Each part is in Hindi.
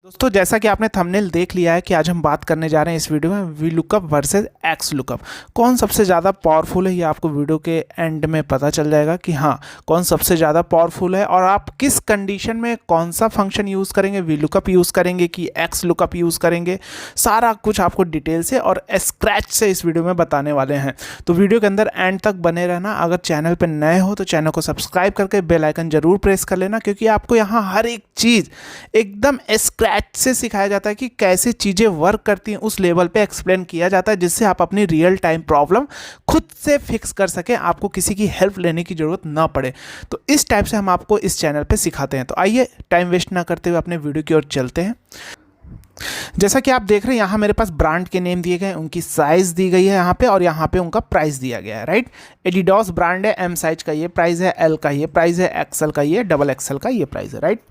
दोस्तों जैसा कि आपने थंबनेल देख लिया है कि आज हम बात करने जा रहे हैं इस वीडियो में V lookup versus x lookup. कौन सबसे ज़्यादा पावरफुल है ये आपको वीडियो के एंड में पता चल जाएगा कि हाँ कौन सबसे ज़्यादा पावरफुल है और आप किस कंडीशन में कौन सा फंक्शन यूज़ करेंगे, वी लुकअप यूज़ करेंगे कि एक्स लुकअप यूज़ करेंगे। सारा कुछ आपको डिटेल से और स्क्रैच से इस वीडियो में बताने वाले हैं, तो वीडियो के अंदर एंड तक बने रहना। अगर चैनल पर नए हो तो चैनल को सब्सक्राइब करके बेल आइकन जरूर प्रेस कर लेना, क्योंकि आपको यहाँ हर एक चीज़ एकदम से सिखाया जाता है कि कैसे चीज़ें वर्क करती हैं, उस लेवल पे एक्सप्लेन किया जाता है जिससे आप अपनी रियल टाइम प्रॉब्लम खुद से फिक्स कर सकें, आपको किसी की हेल्प लेने की ज़रूरत ना पड़े। तो इस टाइप से हम आपको इस चैनल पे सिखाते हैं। तो आइए टाइम वेस्ट ना करते हुए अपने वीडियो की ओर चलते हैं। जैसा कि आप देख रहे हैं यहाँ मेरे पास ब्रांड के नेम दिए गए हैं, उनकी साइज़ दी गई है यहाँ पे और यहाँ पे उनका प्राइस दिया गया है। राइट, एडिडास ब्रांड है, एम साइज का ये प्राइस है, एल का ये प्राइस है, एक्सएल का ये, डबल एक्सएल का ये प्राइस है। राइट,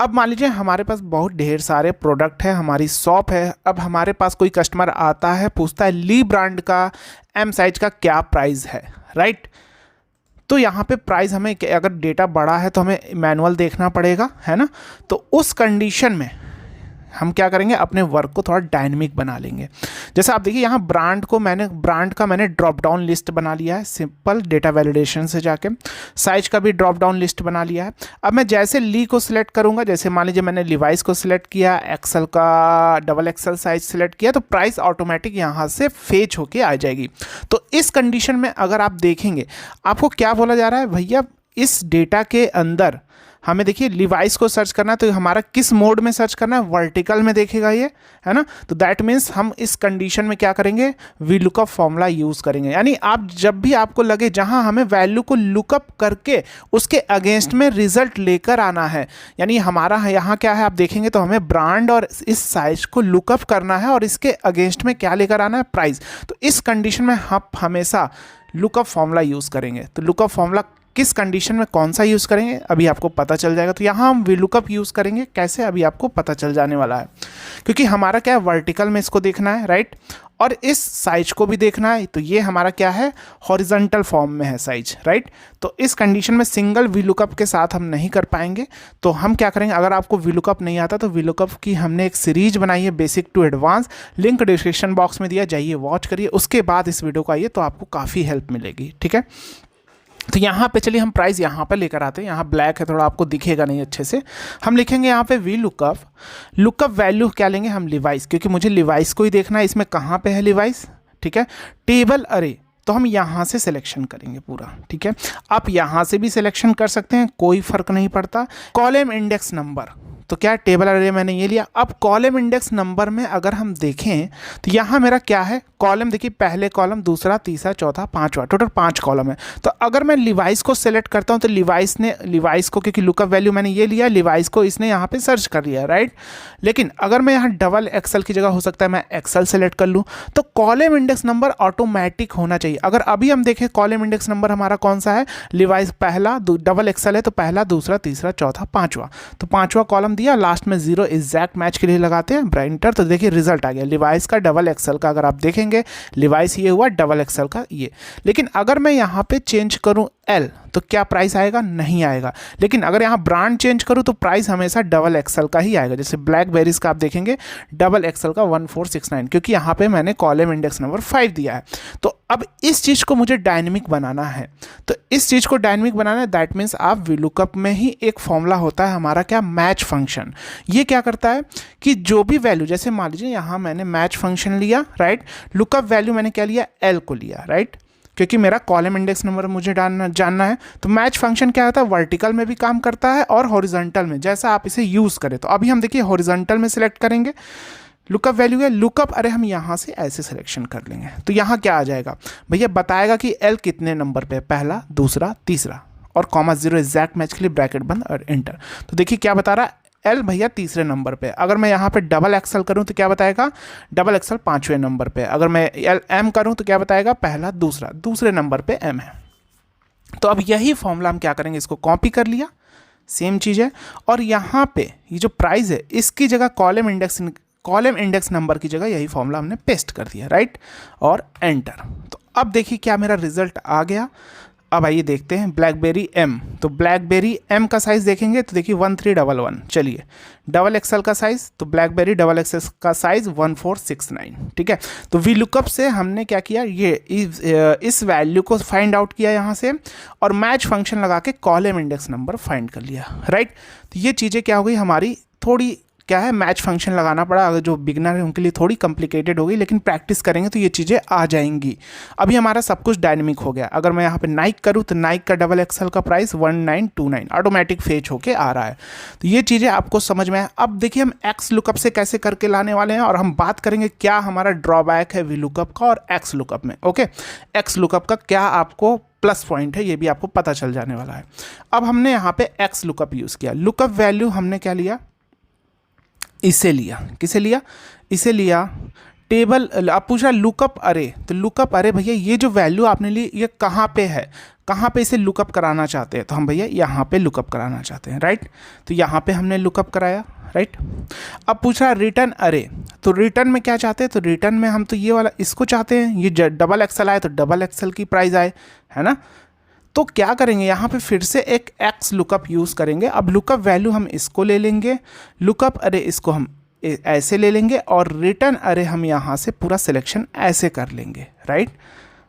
अब मान लीजिए हमारे पास बहुत ढेर सारे प्रोडक्ट है, हमारी शॉप है। अब हमारे पास कोई कस्टमर आता है, पूछता है ली ब्रांड का एम साइज का क्या प्राइस है। राइट, तो यहाँ पे प्राइस हमें अगर डेटा बड़ा है तो हमें मैनुअल देखना पड़ेगा, है ना। तो उस कंडीशन में हम क्या करेंगे, अपने वर्क को थोड़ा डायनेमिक बना लेंगे। जैसे आप देखिए यहाँ ब्रांड का मैंने ड्रॉप डाउन लिस्ट बना लिया है, सिंपल डेटा वैलिडेशन से जाके। साइज का भी ड्रॉप डाउन लिस्ट बना लिया है। अब मैं जैसे ली को सिलेक्ट करूँगा, जैसे मान लीजिए मैंने लिवाइस को सिलेक्ट किया, एक्सेल का डबल एक्सेल साइज सिलेक्ट किया, तो प्राइस ऑटोमेटिक यहाँ से फेच होके आ जाएगी। तो इस कंडीशन में अगर आप देखेंगे, आपको क्या बोला जा रहा है, भैया इस डेटा के अंदर हमें देखिए लिवाइस को सर्च करना है, तो हमारा किस मोड में सर्च करना है, वर्टिकल में देखेगा ये, है ना। तो दैट मीन्स हम इस कंडीशन में क्या करेंगे, वी लुकअप फॉर्मूला यूज़ करेंगे। यानी आप जब भी आपको लगे जहां हमें वैल्यू को लुकअप करके उसके अगेंस्ट में रिजल्ट लेकर आना है, यानी हमारा यहाँ क्या है आप देखेंगे तो हमें ब्रांड और इस साइज को लुकअप करना है और इसके अगेंस्ट में क्या लेकर आना है, प्राइस। तो इस कंडीशन में हम हमेशा लुकअप फॉर्मूला यूज़ करेंगे। तो लुकअप फॉर्मूला किस कंडीशन में कौन सा यूज़ करेंगे अभी आपको पता चल जाएगा। तो यहाँ हम वीलुकअप यूज़ करेंगे, कैसे अभी आपको पता चल जाने वाला है, क्योंकि हमारा क्या है वर्टिकल में इसको देखना है। राइट, और इस साइज को भी देखना है, तो ये हमारा क्या है हॉरिजॉन्टल फॉर्म में है साइज। राइट, तो इस कंडीशन में सिंगल वीलुकअप के साथ हम नहीं कर पाएंगे। तो हम क्या करेंगे, अगर आपको वीलुकअप नहीं आता तो वीलुकअप की हमने एक सीरीज बनाई है, basic to advance, link description box में दिया, जाइए वॉच करिए, उसके बाद इस वीडियो को आइए तो आपको काफ़ी हेल्प मिलेगी। ठीक है, तो यहाँ पे चलिए हम प्राइस यहाँ पे लेकर आते हैं। यहाँ ब्लैक है, थोड़ा आपको दिखेगा नहीं अच्छे से। हम लिखेंगे यहाँ पे वी लुकअप वैल्यू क्या लेंगे हम, लिवाइस, क्योंकि मुझे लिवाइस को ही देखना है। इसमें कहाँ पे है लिवाइस, ठीक है, टेबल अरे, तो हम यहाँ से सिलेक्शन करेंगे पूरा। ठीक है, आप यहाँ से भी सिलेक्शन कर सकते हैं, कोई फर्क नहीं पड़ता। कॉलम इंडेक्स नंबर, तो क्या टेबल अरे मैंने ये लिया। अब कॉलम इंडेक्स नंबर में अगर हम देखें तो यहाँ मेरा क्या है, कॉलम देखिए, पहले कॉलम, दूसरा, तीसरा, चौथा, पांचवा, टोटल 5 कॉलम है। तो अगर मैं लिवाइस को सेलेक्ट करता हूँ तो लिवाइस को क्योंकि लुकअप वैल्यू मैंने ये लिया, लिवाइस को इसने यहाँ पे सर्च कर लिया। राइट, लेकिन अगर मैं यहाँ डबल एक्सेल की जगह हो सकता है मैं एक्सेल सेलेक्ट कर लूँ, तो कॉलम इंडेक्स नंबर ऑटोमेटिक होना चाहिए। अगर अभी हम देखें कॉलम इंडेक्स नंबर हमारा कौन सा है, लिवाइस पहला, डबल एक्सेल है तो पहला, दूसरा, तीसरा, चौथा, पांचवा, तो पांचवा कॉलम दिया, लास्ट में 0 एग्जैक्ट मैच के लिए लगाते हैं ब्राइंटर, तो देखिए रिजल्ट आ गया लिवाइस का डबल एक्सेल का। अगर आप देखेंगे लिवाइस ये हुआ, डबल एक्सेल का ये। लेकिन अगर मैं यहाँ पे चेंज करूँ एल, तो क्या प्राइस आएगा, नहीं आएगा। लेकिन अगर यहाँ ब्रांड चेंज करूँ तो प्राइस हमेशा डबल एक्सेल का ही आएगा। जैसे ब्लैकबेरीज का आप देखेंगे डबल एक्सेल का 1469, क्योंकि यहाँ पे मैंने कॉलम इंडेक्स नंबर 5 दिया है। तो अब इस चीज़ को मुझे डायनेमिक बनाना है, तो इस चीज़ को डायनेमिक बनाना है, दैट मीन्स आप वीलुकअप में ही एक फॉर्मूला होता है हमारा क्या, मैच फंक्शन। ये क्या करता है कि जो भी वैल्यू, जैसे मान लीजिए यहाँ मैंने मैच फंक्शन लिया। राइट, लुकअप वैल्यू मैंने क्या लिया, एल को लिया। राइट, क्योंकि मेरा कॉलम इंडेक्स नंबर मुझे जानना है। तो मैच फंक्शन क्या होता है, वर्टिकल में भी काम करता है और हॉरिजॉन्टल में, जैसा आप इसे यूज़ करें। तो अभी हम देखिए हॉरिजॉन्टल में सिलेक्ट करेंगे, लुकअप वैल्यू है लुकअप अरे, हम यहाँ से ऐसे सिलेक्शन कर लेंगे। तो यहाँ क्या आ जाएगा भैया, बताएगा कि एल कितने नंबर पे, पहला, दूसरा, तीसरा, और कॉमा 0 एग्जैक्ट मैच के लिए ब्रैकेट बंद और एंटर। तो देखिए क्या बता रहा है, एल भैया तीसरे नंबर पे। अगर मैं यहाँ पे डबल एक्सेल करूँ तो क्या बताएगा, डबल एक्सेल 5वें नंबर पे। अगर मैं एल एम करूँ तो क्या बताएगा, पहला, दूसरा, दूसरे नंबर पे एम है। तो अब यही फॉर्मूला हम क्या करेंगे, इसको कॉपी कर लिया, सेम चीज़ है, और यहाँ पे ये जो प्राइस है इसकी जगह कॉलम इंडेक्स नंबर की जगह यही फॉर्मूला हमने पेस्ट कर दिया। राइट, और एंटर। तो अब देखिए क्या मेरा रिजल्ट आ गया। अब आइए देखते हैं ब्लैकबेरी एम। तो ब्लैकबेरी एम का साइज़ देखेंगे तो देखिए 1311। चलिए डबल एक्सएल का साइज़, तो ब्लैकबेरी डबल एक्सएल का साइज़ 1469। ठीक है, तो वी लुकअप से हमने क्या किया, ये इस वैल्यू को फाइंड आउट किया यहाँ से और मैच फंक्शन लगा के कॉलम इंडेक्स नंबर फाइंड कर लिया। राइट, तो ये चीज़ें क्या हो गई हमारी, थोड़ी क्या है मैच फंक्शन लगाना पड़ा, अगर जो बिगनर है उनके लिए थोड़ी कॉम्प्लिकेटेड हो गई, लेकिन प्रैक्टिस करेंगे तो ये चीज़ें आ जाएंगी। अभी हमारा सब कुछ डायनेमिक हो गया। अगर मैं यहाँ पे नाइक करूँ तो नाइक का डबल एक्सएल का प्राइस 1929 ऑटोमेटिक फेच होके आ रहा है। तो ये चीज़ें आपको समझ में आए। अब देखिए हम एक्स लुकअप से कैसे करके लाने वाले हैं और हम बात करेंगे क्या हमारा ड्रॉबैक है वी लुकअप का और एक्स लुकअप में। ओके, एक्स लुकअप का क्या आपको प्लस पॉइंट है ये भी आपको पता चल जाने वाला है। अब हमने यहाँ पे एक्स लुकअप यूज़ किया, लुकअप वैल्यू हमने क्या लिया, इसे लिया, किसे लिया, इसे लिया टेबल। अब पूछ रहा लुकअप अरे, तो लुकअप अरे भैया ये जो वैल्यू आपने ली ये कहाँ पे है, कहाँ पे इसे लुकअप कराना चाहते हैं, तो हम भैया यहाँ पे लुकअप कराना चाहते हैं। राइट, तो यहाँ पे हमने लुकअप कराया। राइट, अब पूछ रहा रिटर्न अरे, तो रिटर्न में क्या चाहते हैं, तो रिटर्न में हम तो ये वाला इसको चाहते हैं, ये डबल एक्सएल आए तो डबल एक्सएल की प्राइस आए, है ना। तो क्या करेंगे यहाँ पे फिर से एक एक्स लुकअप यूज़ करेंगे। अब लुकअप वैल्यू हम इसको ले लेंगे, लुकअप अरे इसको हम ऐसे ले लेंगे और रिटर्न अरे हम यहाँ से पूरा सिलेक्शन ऐसे कर लेंगे। राइट,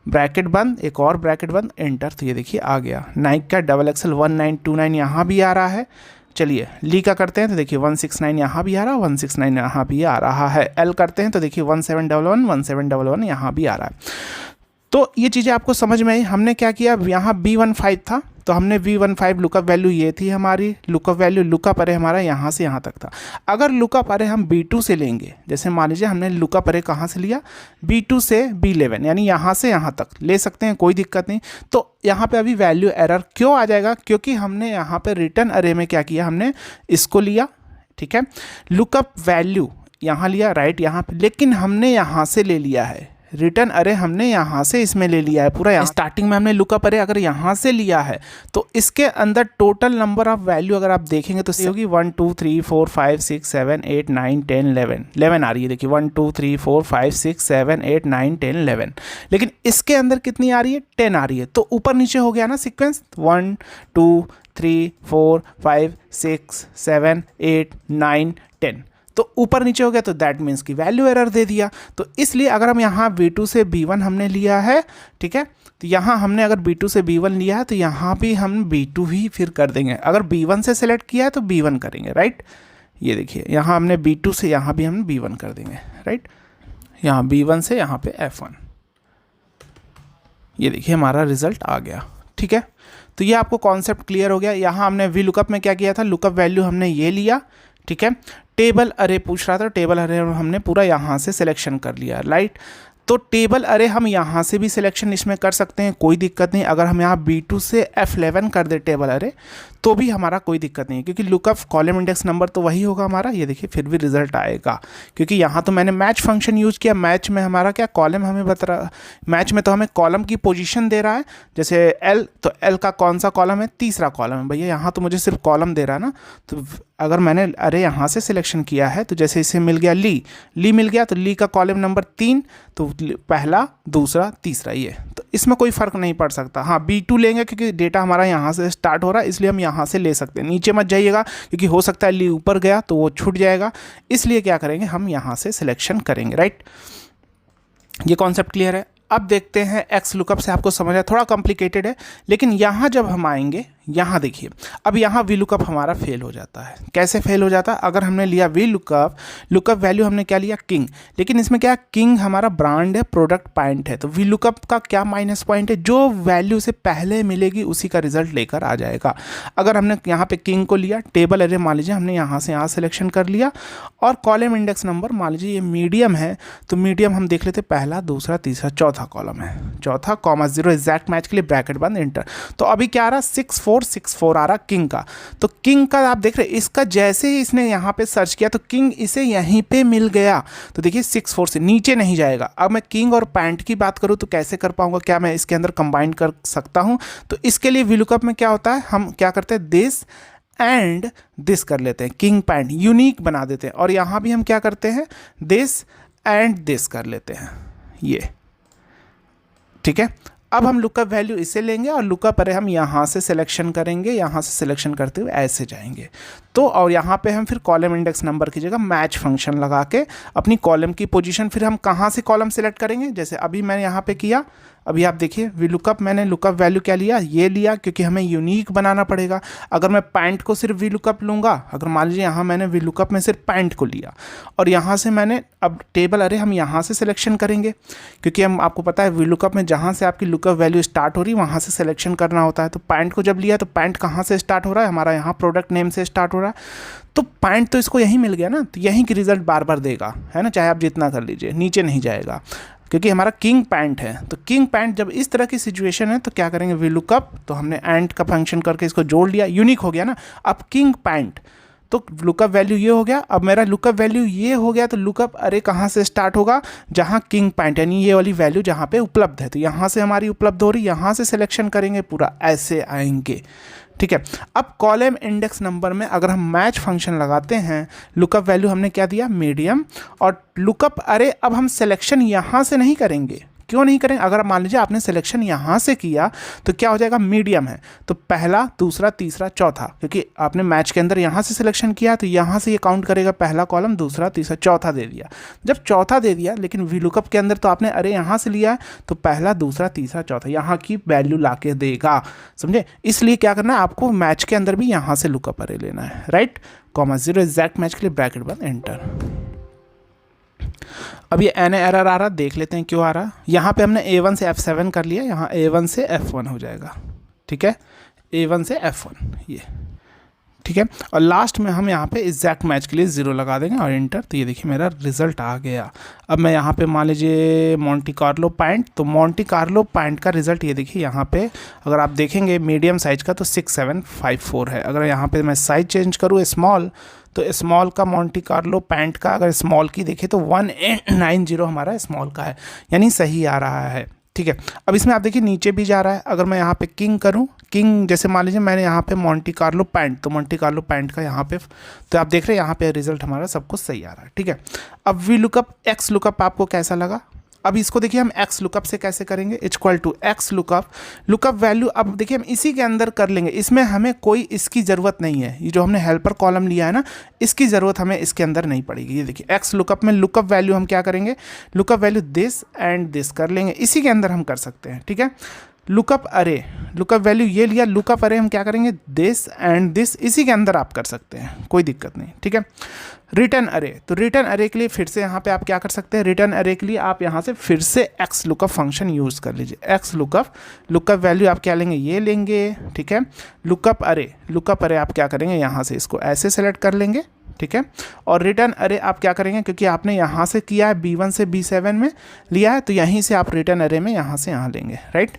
ब्रैकेट बंद, एक और ब्रैकेट बंद, एंटर। तो ये देखिए आ गया नाइक का डबल एक्सएल 1929 यहाँ भी आ रहा है। चलिए ली का करते हैं तो देखिए 169 यहाँ भी आ रहा है, 169 यहाँ भी आ रहा है। एल करते हैं तो देखिए 1711 1711 यहाँ भी आ रहा है। तो ये चीज़ें आपको समझ में आई। हमने क्या किया, यहाँ B15 था तो हमने V15 लुकअप वैल्यू ये थी हमारी लुकअप वैल्यू, लुकअप अरे हमारा यहाँ से यहाँ तक था। अगर लुकअप अरे हम B2 से लेंगे, जैसे मान लीजिए हमने लुकअप अरे कहाँ से लिया, B2 से B11 यानी यहाँ से यहाँ तक ले सकते हैं, कोई दिक्कत नहीं। तो यहाँ पे अभी वैल्यू एरर क्यों आ जाएगा, क्योंकि हमने यहाँ पे रिटर्न अरे में क्या किया, हमने इसको लिया। ठीक है, लुकअप वैल्यू यहाँ लिया, राइट यहाँ पे, लेकिन हमने यहाँ से ले लिया है रिटर्न अरे, हमने यहाँ से इसमें ले लिया है पूरा। स्टार्टिंग में हमने लुकअप अरे अगर यहाँ से लिया है तो इसके अंदर टोटल नंबर ऑफ वैल्यू अगर आप देखेंगे तो होगी 1 2 3 4 5 6 7 8 9 10 11 आ रही है। देखिए 1 2 3 4 5 6 7 8 9 10 11, लेकिन इसके अंदर कितनी आ रही है, 10 आ रही है। तो ऊपर नीचे हो गया ना सिक्वेंस, 1 2 3 4 5 6 7 8 9 10, तो ऊपर नीचे हो गया, तो दैट मीन्स की वैल्यू एरर दे दिया। तो इसलिए अगर हम यहाँ B2 से B1 हमने लिया है, ठीक है, तो यहाँ हमने अगर B2 से B1 लिया है तो यहाँ भी हम B2 ही फिर कर देंगे। अगर B1 से सिलेक्ट किया है तो B1 करेंगे। राइट, ये देखिए यहाँ हमने B2 से यहाँ भी हम B1 कर देंगे। राइट, यहाँ B1 से यहाँ पे F1, ये देखिए हमारा रिजल्ट आ गया। ठीक है, तो ये आपको कॉन्सेप्ट क्लियर हो गया। यहाँ हमने वी लुकअप में क्या किया था, लुकअप वैल्यू हमने ये लिया। ठीक है, टेबल अरे पूछ रहा था, टेबल अरे हमने पूरा यहाँ से सिलेक्शन कर लिया। राइट, तो टेबल अरे हम यहाँ से भी सिलेक्शन इसमें कर सकते हैं, कोई दिक्कत नहीं। अगर हम यहाँ B2 से F11 कर दे टेबल अरे तो भी हमारा कोई दिक्कत नहीं है, क्योंकि लुकअप कॉलम इंडेक्स नंबर तो वही होगा हमारा। ये देखिए फिर भी रिजल्ट आएगा, क्योंकि यहाँ तो मैंने मैच फंक्शन यूज़ किया। मैच में हमारा क्या कॉलम हमें बता रहा, मैच में तो हमें कॉलम की पोजीशन दे रहा है। जैसे L, तो L का कौन सा कॉलम है, तीसरा कॉलम है भैया। यहाँ तो मुझे सिर्फ कॉलम दे रहा है ना, तो अगर मैंने अरे यहाँ से सिलेक्शन किया है तो जैसे इसे मिल गया ली मिल गया, तो ली का कॉलम नंबर 3, तो पहला दूसरा तीसरा, ये तो इसमें कोई फ़र्क नहीं पड़ सकता। हाँ B2 लेंगे क्योंकि डेटा हमारा यहाँ से स्टार्ट हो रहा है, इसलिए हम यहाँ से ले सकते हैं। नीचे मत जाइएगा क्योंकि हो सकता है ली ऊपर गया तो वो छूट जाएगा, इसलिए क्या करेंगे हम यहाँ से सिलेक्शन करेंगे। राइट, ये कॉन्सेप्ट क्लियर है। अब देखते हैं एक्स लुकअप से आपको समझ आया, थोड़ा कॉम्प्लिकेटेड है, लेकिन यहाँ जब हम आएंगे, यहाँ देखिए अब यहाँ वी लुकअप हमारा फेल हो जाता है। कैसे फेल हो जाता है, अगर हमने लिया वी लुकअप, लुकअप वैल्यू हमने क्या लिया किंग, लेकिन इसमें क्या किंग हमारा ब्रांड है, प्रोडक्ट पॉइंट है, तो वी लुकअप का क्या माइनस पॉइंट है, जो वैल्यू से पहले मिलेगी उसी का रिजल्ट लेकर आ जाएगा। अगर हमने यहाँ पे किंग को लिया, टेबल अरे मान लीजिए हमने यहाँ से यहाँ सिलेक्शन कर लिया, और कॉलम इंडेक्स नंबर मान लीजिए ये मीडियम है, तो मीडियम हम देख लेते पहला दूसरा तीसरा चौथा कॉलम है, चौथा कॉमा 0 एग्जैक्ट मैच के लिए ब्रैकेट बंद एंटर। तो अभी क्या आ रहा, 6464 आ रहा किंग का। तो किंग का आप देख रहे हैं, इसका जैसे ही इसने यहाँ पे सर्च किया तो किंग इसे यहीं पे मिल गया। तो देखिए 64 से नीचे नहीं जाएगा। अब मैं किंग और पैंट की बात करूँ तो कैसे कर पाऊंगा, क्या मैं इसके अंदर कंबाइन कर सकता हूँ, तो इसके लिए VLOOKUP में क्या होता है, हम क्या करते हैं दिस एंड दिस कर लेते हैं, किंग पैंट यूनिक बना देते हैं, और यहाँ भी हम क्या करते हैं दिस एंड दिस कर लेते हैं, ये ठीक है। अब हम लुकअप वैल्यू इसे लेंगे और लुकअप अरे हम यहाँ से सिलेक्शन करेंगे, यहाँ से सिलेक्शन करते हुए ऐसे जाएंगे। तो और यहाँ पे हम फिर कॉलम इंडेक्स नंबर की जगह मैच फंक्शन लगा के अपनी कॉलम की पोजीशन फिर हम कहाँ से कॉलम सेलेक्ट करेंगे, जैसे अभी मैंने यहाँ पे किया। अभी आप देखिए वी लुकअप, मैंने लुकअप वैल्यू क्या लिया, ये लिया, क्योंकि हमें यूनिक बनाना पड़ेगा। अगर मैं पैंट को सिर्फ वी लुकअप लूँगा, अगर मान लीजिए यहाँ मैंने वी लुकअप में सिर्फ पैंट को लिया और यहाँ से मैंने अब टेबल अरे हम यहाँ से सिलेक्शन करेंगे, क्योंकि हम आपको पता है वी लुकअप में जहाँ से आपकी लुकअप वैल्यू स्टार्ट हो रही है वहाँ से सिलेक्शन करना होता है। तो पैंट को जब लिया तो पैंट कहाँ से स्टार्ट हो रहा है, हमारा यहाँ प्रोडक्ट नेम से स्टार्ट हो रहा है। तो पैंट तो इसको यहीं मिल गया ना, तो यहीं की रिजल्ट बार बार देगा, है ना, चाहे आप जितना कर लीजिए, नीचे नहीं जाएगा, क्योंकि हमारा किंग पैंट है। तो किंग पैंट जब इस तरह की सिचुएशन है तो क्या करेंगे, वी लुकअप, तो हमने एंड का फंक्शन करके इसको जोड़ लिया, यूनिक हो गया ना। अब किंग पैंट, तो लुकअप वैल्यू ये हो गया। अब मेरा लुकअप वैल्यू ये हो गया, तो लुकअप अरे कहाँ से स्टार्ट होगा, जहाँ किंग पैंट यानी ये वाली वैल्यू जहाँ पे उपलब्ध है, तो यहाँ से हमारी उपलब्ध हो रही, यहाँ से सिलेक्शन करेंगे, पूरा ऐसे आएंगे, ठीक है। अब कॉलम इंडेक्स नंबर में अगर हम मैच फंक्शन लगाते हैं, लुकअप वैल्यू हमने क्या दिया, मीडियम, और लुकअप अरे अब हम सिलेक्शन यहाँ से नहीं करेंगे। क्यों नहीं करें, अगर मान लीजिए आपने सिलेक्शन यहाँ से किया तो क्या हो जाएगा, मीडियम है तो पहला, दूसरा, तीसरा, चौथा, क्योंकि आपने मैच के अंदर यहाँ से सिलेक्शन किया तो यहाँ से ये काउंट करेगा, पहला कॉलम, दूसरा, तीसरा, चौथा दे दिया। जब चौथा दे दिया, लेकिन वी लुकअप के अंदर तो आपने अरे यहाँ से लिया है, तो पहला, दूसरा, तीसरा, चौथा यहाँ की वैल्यू ला के देगा, समझे। इसलिए क्या करना है, आपको मैच के अंदर भी यहाँ से लुकअप अरे लेना है, राइट, कॉमा 0 एग्जैक्ट मैच के लिए ब्रैकेट बंद, एंटर। अब ये एन एरर आ रहा, देख लेते हैं क्यों आ रहा। यहाँ पे हमने A1 से F7 कर लिया, यहाँ A1 से F1 हो जाएगा, ठीक है, A1 से F1 ये, ठीक है। और लास्ट में हम यहाँ पे एग्जैक्ट मैच के लिए 0 लगा देंगे और इंटर। तो ये देखिए मेरा रिजल्ट आ गया। अब मैं यहाँ पे मान लीजिए मोंटी कार्लो पैंट, तो मोंटी कार्लो पैंट का रिजल्ट ये देखिए, यहाँ पे अगर आप देखेंगे मीडियम साइज का तो 6754 है। अगर यहाँ पे मैं साइज चेंज करूँ स्मॉल, तो स्मॉल का मोंटी कार्लो पैंट का अगर स्मॉल की देखें तो 1890 हमारा स्मॉल का है, यानी सही आ रहा है, ठीक है। अब इसमें आप देखिए नीचे भी जा रहा है। अगर मैं यहाँ पे किंग करूँ, किंग जैसे मान लीजिए मैंने यहाँ पे मोंटी कार्लो पैंट, तो मोंटी कार्लो पैंट का यहाँ पे, तो आप देख रहे हैं यहाँ पे रिजल्ट हमारा सब कुछ सही आ रहा है, ठीक है। अब वी लुकअप एक्स लुकअप आपको कैसा लगा, अब इसको देखिए हम एक्स लुकअप से कैसे करेंगे, equal to X lookup, lookup value अब देखिए हम इसी के अंदर कर लेंगे, इसमें हमें कोई इसकी ज़रूरत नहीं है। ये जो हमने हेल्पर कॉलम लिया है ना, इसकी ज़रूरत हमें इसके अंदर नहीं पड़ेगी। ये देखिए एक्स लुकअप में लुकअप वैल्यू हम क्या करेंगे, lookup value this and this कर लेंगे, इसी के अंदर हम कर सकते हैं, ठीक है। लुकअप अरे, लुकअप वैल्यू ये लिया, लुकअप अरे हम क्या करेंगे, दिस एंड दिस, इसी के अंदर आप कर सकते हैं, कोई दिक्कत नहीं, ठीक है। रिटर्न अरे, तो रिटर्न अरे के लिए फिर से यहाँ पे आप क्या कर सकते हैं, रिटर्न अरे के लिए आप यहाँ से फिर से एक्स लुकअप फंक्शन यूज़ कर लीजिए। एक्स लुकअप, लुकअप वैल्यू आप क्या लेंगे, ये लेंगे, ठीक है। लुकअप अरे आप क्या करेंगे, यहाँ से इसको ऐसे सेलेक्ट कर लेंगे, ठीक है। और रिटर्न अरे आप क्या करेंगे, क्योंकि आपने यहाँ से किया है B1 से B7 में लिया है, तो यहीं से आप रिटर्न अरे में यहाँ से यहाँ लेंगे, राइट।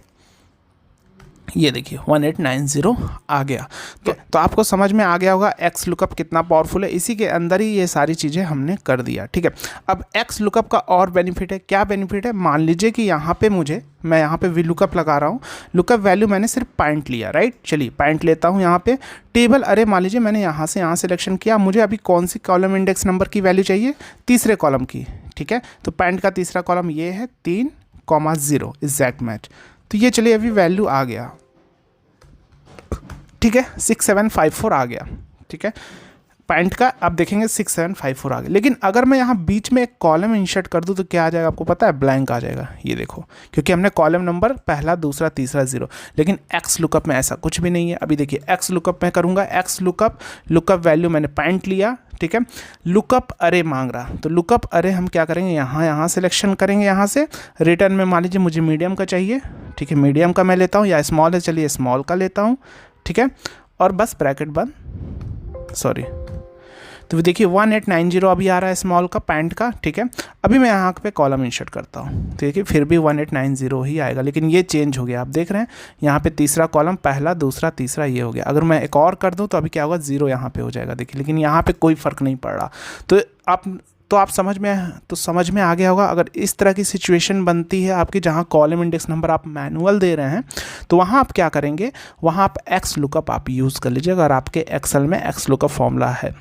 ये देखिए 1890 आ गया। तो आपको समझ में आ गया होगा एक्स लुकअप कितना पावरफुल है, इसी के अंदर ही ये सारी चीज़ें हमने कर दिया, ठीक है। अब एक्स लुकअप का और बेनिफिट है, क्या बेनिफिट है, मान लीजिए कि यहाँ पे मैं यहाँ पे वी लुकअप लगा रहा हूँ, लुकअप वैल्यू मैंने सिर्फ पैंट लिया, राइट। चलिए पैंट लेता हूँ, यहाँ पे टेबल अरे मान लीजिए मैंने यहाँ से यहाँ सिलेक्शन किया, मुझे अभी कौन सी कॉलम इंडेक्स नंबर की वैल्यू चाहिए, तीसरे कॉलम की, ठीक है। तो पैंट का तीसरा कॉलम ये है 3,0 एग्जैक्ट मैच, तो ये चलिए अभी वैल्यू आ गया, ठीक है, 6754 आ गया, ठीक है। पैंट का आप देखेंगे 6754 आ गया। लेकिन अगर मैं यहाँ बीच में एक कॉलम इंसर्ट कर दूँ तो क्या आ जाएगा, आपको पता है, ब्लैंक आ जाएगा, ये देखो, क्योंकि हमने कॉलम नंबर पहला, दूसरा, तीसरा 0, लेकिन एक्स लुकअप में ऐसा कुछ भी नहीं है। अभी देखिए एक्स लुकअप में करूँगा, एक्स लुकअप, लुकअप वैल्यू मैंने पैंट लिया, ठीक है। लुकअप अरे मांग रहा, तो लुकअप अरे हम क्या करेंगे, यहाँ सिलेक्शन करेंगे, यहाँ से रिटर्न में मान लीजिए मुझे मीडियम का चाहिए, ठीक है, मीडियम का मैं लेता हूँ, या स्मॉल है, चलिए स्मॉल का लेता हूँ, ठीक है। और बस ब्रैकेट बंद, सॉरी, तो देखिए 1890 अभी आ रहा है स्मॉल का पैंट का, ठीक है। अभी मैं यहाँ पे कॉलम इंसर्ट करता हूँ, तो देखिए फिर भी 1890 ही आएगा, लेकिन ये चेंज हो गया, आप देख रहे हैं यहाँ पे तीसरा कॉलम, पहला, दूसरा, तीसरा ये हो गया। अगर मैं एक और कर दूँ तो अभी क्या होगा, 0 यहाँ पे हो जाएगा, देखिए, लेकिन यहाँ पे कोई फ़र्क नहीं पड़ रहा। तो आप समझ में आ गया होगा। अगर इस तरह की सिचुएशन बनती है आपकी, जहाँ कॉलम इंडेक्स नंबर आप मैनुअल दे रहे हैं, तो वहाँ आप क्या करेंगे, वहाँ आप एक्स लुकअप आप यूज़ कर लीजिए, अगर आपके एक्सेल में एक्स लुकअप फॉर्मूला है।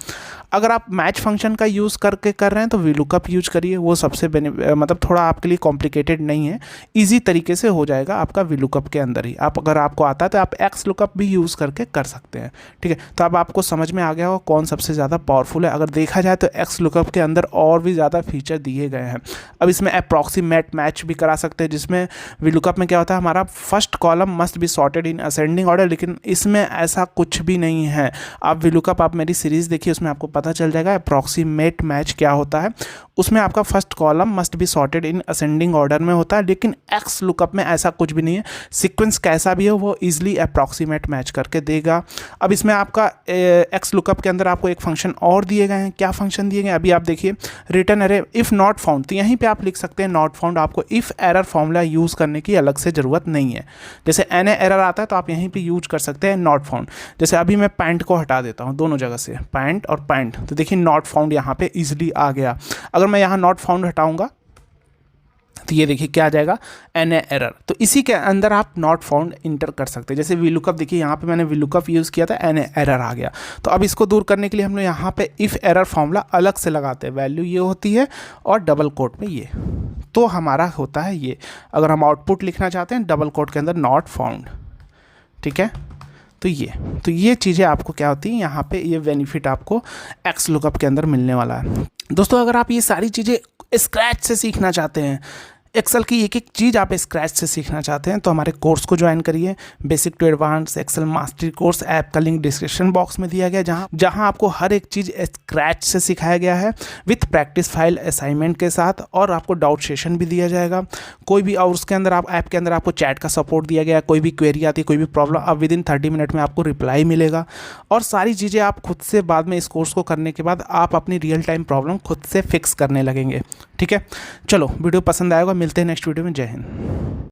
अगर आप मैच फंक्शन का यूज़ करके कर रहे हैं तो वी लुकअप यूज करिए, वो सबसे मतलब थोड़ा आपके लिए कॉम्प्लिकेटेड नहीं है, ईजी तरीके से हो जाएगा आपका वी लुकअप के अंदर ही। आप अगर आपको आता है तो आप एक्स लुकअप भी यूज़ करके कर सकते हैं, ठीक है। तो अब आपको समझ में आ गया होगा कौन सबसे ज़्यादा पावरफुल है। अगर देखा जाए तो एक्स लुकअप के अंदर और भी ज़्यादा फीचर दिए गए हैं। अब इसमें अप्रॉक्सीमेट मैच भी करा सकते हैं, जिसमें वी लुकअप में क्या होता है, हमारा first column must be sorted in ascending order, लेकिन इसमें ऐसा कुछ भी नहीं है। आप वी लुकअप, आप मेरी सीरीज़ देखिए, उसमें आपको पता चल जाएगा अप्रॉक्सीमेट मैच क्या होता है। उसमें आपका first column must be sorted in ascending order में होता है, लेकिन एक्स लुकअप में ऐसा कुछ भी नहीं है। सीक्वेंस कैसा भी हो वो इजीली अप्रॉक्सीमेट मैच करके देगा। अब इसमें आपका एक्स लुकअप के अंदर आपको एक फंक्शन और दिए गए हैं। क्या फंक्शन दिए गए, अभी आप देखिए, रिटर्न अरे इफ़ नॉट फाउंड, तो यहीं पे आप लिख सकते हैं नॉट फाउंड। आपको इफ़ एरर फॉर्मूला यूज़ करने की अलग से ज़रूरत नहीं है। जैसे एन एरर आता है तो आप यहीं पे यूज कर सकते हैं नॉट फाउंड। जैसे अभी मैं पैंट को हटा देता हूँ दोनों जगह से, पैंट और पैंट, तो देखिए नॉट फाउंड यहाँ पे इजीली आ गया। अगर मैं यहाँ नॉट फाउंड हटाऊंगा तो ये देखिए क्या आ जाएगा, एन एरर। तो इसी के अंदर आप नॉट फाउंड इंटर कर सकते हैं। जैसे वी लुकअप, देखिए यहाँ पे मैंने वी लुकअप यूज़ किया था, एन एरर आ गया। तो अब इसको दूर करने के लिए हम लोग यहाँ पे इफ़ एरर फॉर्मूला अलग से लगाते हैं, वैल्यू ये होती है और डबल कोट में ये, तो हमारा होता है ये। अगर हम आउटपुट लिखना चाहते हैं डबल कोट के अंदर नॉट फाउंड, ठीक है। तो ये चीज़ें आपको क्या होती हैं यहाँ पे, ये बेनिफिट आपको एक्स लुकअप के अंदर मिलने वाला है। दोस्तों अगर आप ये सारी चीज़ें स्क्रैच से सीखना चाहते हैं, एक्सेल की एक एक चीज़ आप स्क्रैच से सीखना चाहते हैं, तो हमारे कोर्स को ज्वाइन करिए, basic to advance Excel mastery course. App का लिंक डिस्क्रिप्शन बॉक्स में दिया गया, जहां आपको हर एक चीज़ स्क्रैच से सिखाया गया है, विथ प्रैक्टिस फाइल असाइनमेंट के साथ, और आपको डाउट सेशन भी दिया जाएगा। कोई भी, और उसके अंदर आप ऐप के अंदर आपको चैट का सपोर्ट दिया गया है। कोई भी क्वेरी आती है, कोई भी प्रॉब्लम, अब विद इन 30 मिनट में आपको रिप्लाई मिलेगा। और सारी चीज़ें आप खुद से बाद में इस कोर्स को करने के बाद आप अपनी रियल टाइम प्रॉब्लम खुद से फिक्स करने लगेंगे, ठीक है। चलो वीडियो पसंद आएगा, मिलते हैं नेक्स्ट वीडियो में। जय हिंद।